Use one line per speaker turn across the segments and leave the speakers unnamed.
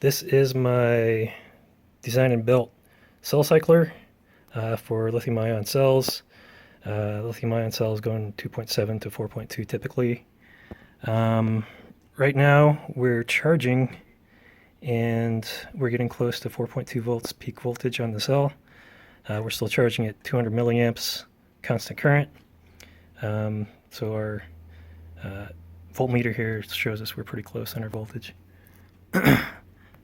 This is my design and built cell cycler for lithium ion cells. Lithium ion cells going 2.7 to 4.2 typically. Um, right now we're charging and we're getting close to 4.2 volts peak voltage on the cell. We're still charging at 200 milliamps constant current. So our voltmeter here shows us we're pretty close on our voltage.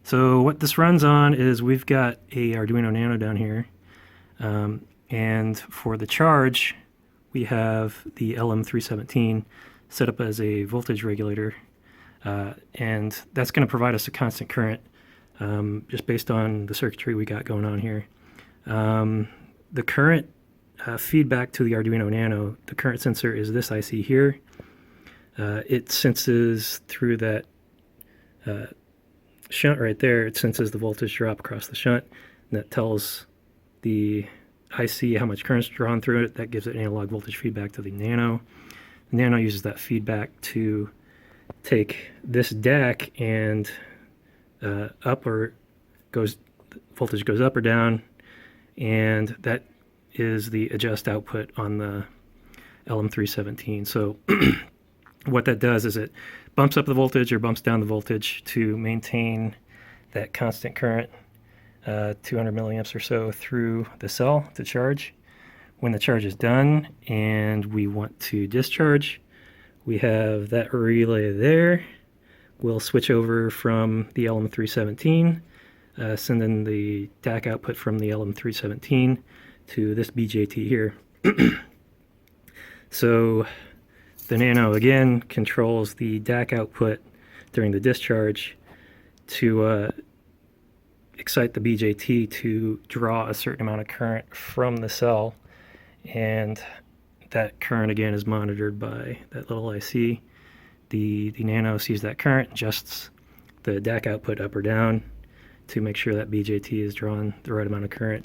So what this runs on is we've got a Arduino Nano down here, and for the charge we have the LM317 set up as a voltage regulator, and that's going to provide us a constant current just based on the circuitry we got going on here. The current feedback to the Arduino Nano, the current sensor is this IC here. It senses through that shunt right there, it senses the voltage drop across the shunt, and that tells the IC how much current's drawn through it. That gives it analog voltage feedback to the Nano. The Nano uses that feedback to take this DAC and voltage goes up or down, and that is the adjust output on the LM317. So what that does is it bumps up the voltage or bumps down the voltage to maintain that constant current, 200 milliamps or so through the cell to charge. When the charge is done and we want to discharge, we have that relay there. We'll switch over from the LM317, send in the DAC output from the LM317 to this BJT here. So the Nano again controls the DAC output during the discharge to excite the BJT to draw a certain amount of current from the cell, and that current again is monitored by that little IC. The Nano sees that current, adjusts the DAC output up or down to make sure that BJT is drawing the right amount of current.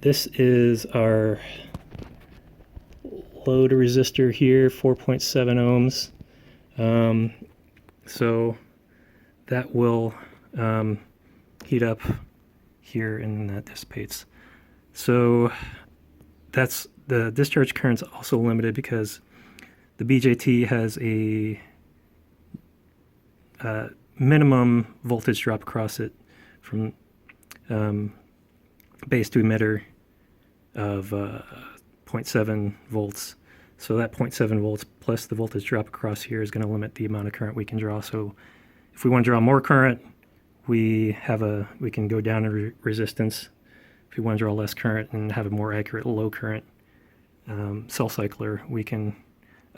This is our load resistor here, 4.7 ohms. So that will heat up here and that dissipates. So that's the discharge current's also limited because the BJT has a minimum voltage drop across it from base to emitter of 0.7 volts. So that 0.7 volts plus the voltage drop across here is going to limit the amount of current we can draw. So if we want to draw more current, we can go down in resistance. If we want to draw less current and have a more accurate low current cell cycler, we can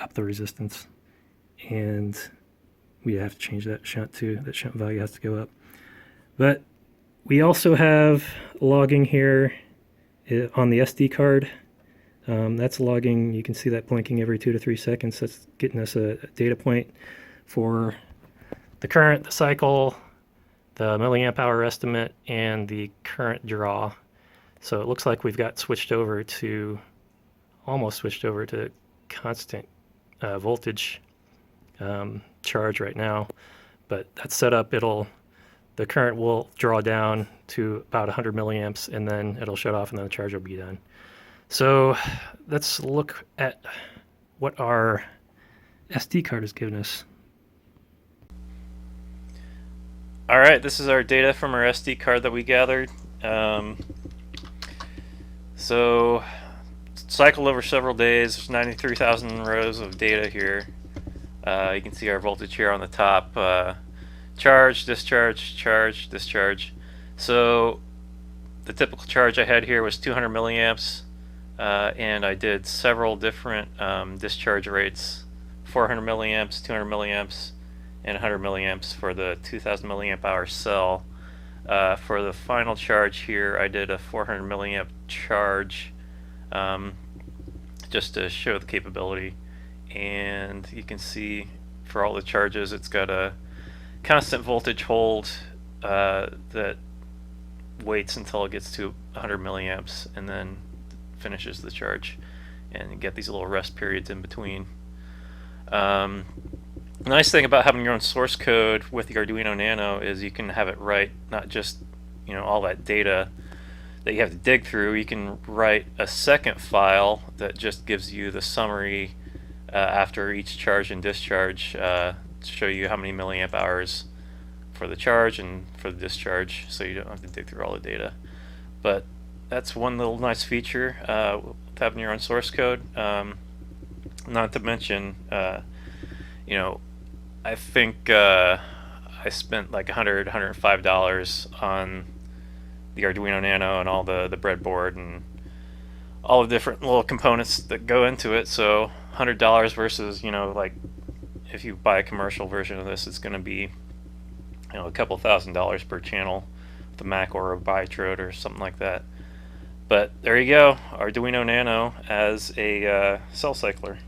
up the resistance, and we have to change that shunt too. That shunt value has to go up. But we also have logging here on the SD card. That's logging. You can see that blinking every 2 to 3 seconds. That's getting us a data point for the current, the cycle, the milliamp hour estimate, and the current draw. So it looks like we've got almost switched over to constant voltage charge right now. But that's set up. The current will draw down to about 100 milliamps, and then it'll shut off, and then the charge will be done. So let's look at what our SD card has given us.
Alright, this is our data from our SD card that we gathered. So cycled over several days. There's 93,000 rows of data here. You can see our voltage here on the top. Charge, discharge, charge, discharge. So the typical charge I had here was 200 milliamps, and I did several different discharge rates: 400 milliamps, 200 milliamps, and 100 milliamps for the 2000 milliamp hour cell. For the final charge here, I did a 400 milliamp charge just to show the capability. And you can see for all the charges, it's got a constant voltage hold that waits until it gets to 100 milliamps and then finishes the charge, and you get these little rest periods in between. The nice thing about having your own source code with the Arduino Nano is you can have it write not just all that data that you have to dig through. You can write a second file that just gives you the summary after each charge and discharge to show you how many milliamp hours for the charge and for the discharge, so you don't have to dig through all the data. But that's one little nice feature with having your own source code. Not to mention, I think I spent like $105 on the Arduino Nano and all the breadboard and all the different little components that go into it. So $100 versus like if you buy a commercial version of this, it's going to be a couple $1,000s per channel, the Mac or a Bitrode or something like that. But there you go, Arduino Nano as a cell cycler.